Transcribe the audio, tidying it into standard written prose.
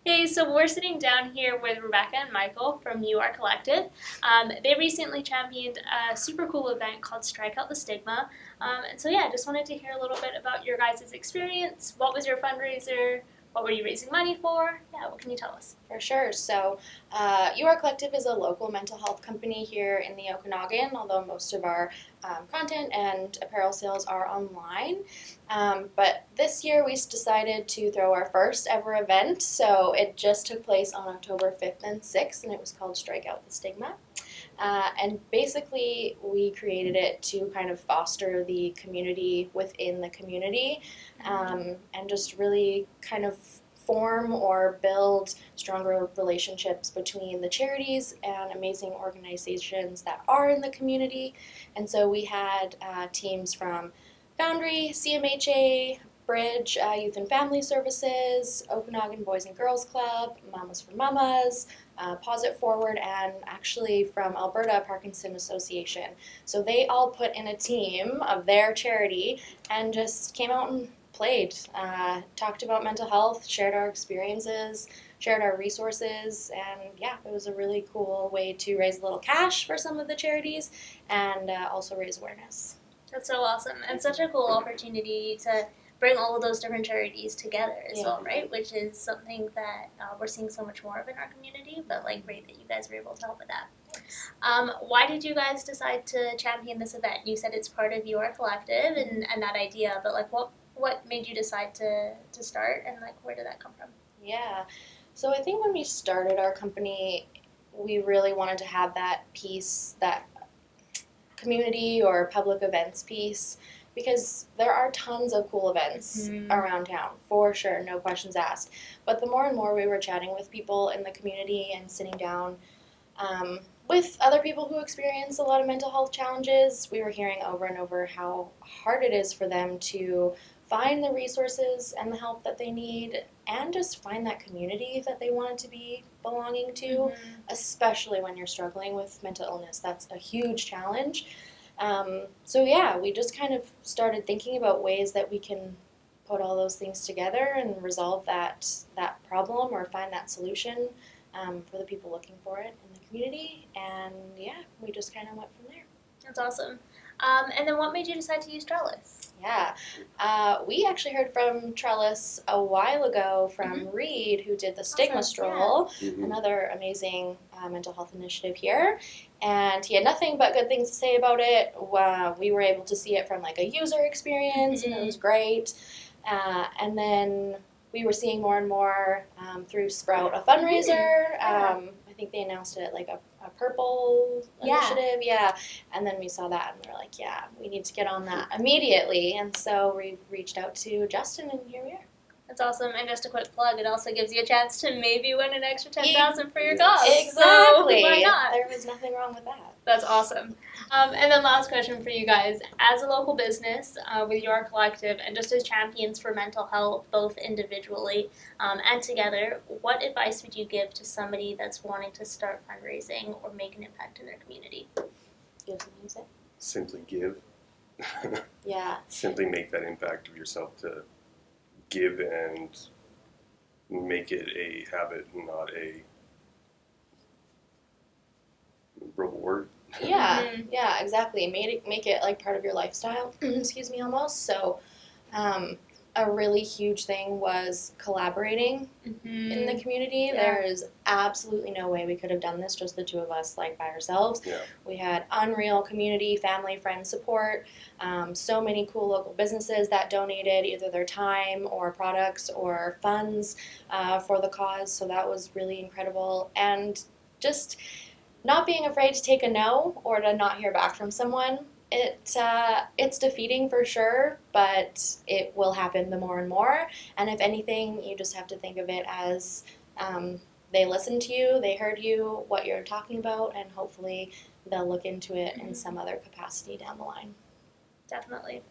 Hey, so we're sitting down here with Rebecca and Michael from You Are Collective. They recently championed a super cool event called Strike Out the Stigma. And so, yeah, just wanted to hear a little bit about your guys' experience. What was your fundraiser? What were you raising money for? Yeah, what can you tell us? For sure. So, You Are Collective is a local mental health company here in the Okanagan, although most of our content and apparel sales are online. But this year we decided to throw our first ever event. So, it just took place on October 5th and 6th, and it was called Strike Out the Stigma. And basically, we created it to kind of foster the community within the community and just really kind of form or build stronger relationships between the charities and amazing organizations that are in the community. And so we had teams from Foundry, CMHA, Bridge, Youth and Family Services, Okanagan Boys and Girls Club, Mamas for Mamas, Pause It Forward, and actually from Alberta Parkinson Association. So they all put in a team of their charity and just came out and played, talked about mental health, shared our experiences, shared our resources, and yeah, it was a really cool way to raise a little cash for some of the charities and also raise awareness. That's so awesome, and such a cool opportunity to bring all of those different charities together as well, right? Which is something that we're seeing so much more of in our community, but like great that you guys were able to help with that. Why did you guys decide to champion this event? You said it's part of your collective and that idea, but like what made you decide to start, and like where did that come from? Yeah, so I think when we started our company, we really wanted to have that piece, that community or public events piece, because there are tons of cool events around town, for sure, no questions asked. But the more and more we were chatting with people in the community and sitting down with other people who experience a lot of mental health challenges, we were hearing over and over how hard it is for them to find the resources and the help that they need and just find that community that they wanted to be belonging to, especially when you're struggling with mental illness. That's a huge challenge. So yeah, we just kind of started thinking about ways that we can put all those things together and resolve that problem or find that solution for the people looking for it in the community. And yeah, we just kind of went from there. That's awesome. And then what made you decide to use Trellis? Yeah, we actually heard from Trellis a while ago from Reed, who did the Stigma Stroll, another amazing mental health initiative here. And he had nothing but good things to say about it. We were able to see it from like a user experience, and it was great. And then we were seeing more and more through Sprout, a fundraiser. I think they announced it like a purple initiative, and then we saw that and we were like, yeah, we need to get on that immediately, and so we reached out to Justin, and here we are. That's awesome, and just a quick plug, it also gives you a chance to maybe win an extra $10,000 for your cause. Exactly. So why not? There was nothing wrong with that. That's awesome. And then last question for you guys. As a local business with your collective and just as champions for mental health, both individually and together, what advice would you give to somebody that's wanting to start fundraising or make an impact in their community? You have something to say? Simply give. Yeah. Simply make that impact of yourself to give and make it a habit, not a reward. Yeah, exactly. Make it like part of your lifestyle. Excuse me, almost. So, a really huge thing was collaborating in the community. Yeah. There is absolutely no way we could have done this just the two of us, like by ourselves. Yeah. We had unreal community, family, friend support. So many cool local businesses that donated either their time or products or funds for the cause. So that was really incredible, and just not being afraid to take a no or to not hear back from someone. It's defeating for sure, but it will happen the more and more. And if anything, you just have to think of it as they listened to you, they heard you, what you're talking about, and hopefully they'll look into it in some other capacity down the line. Definitely.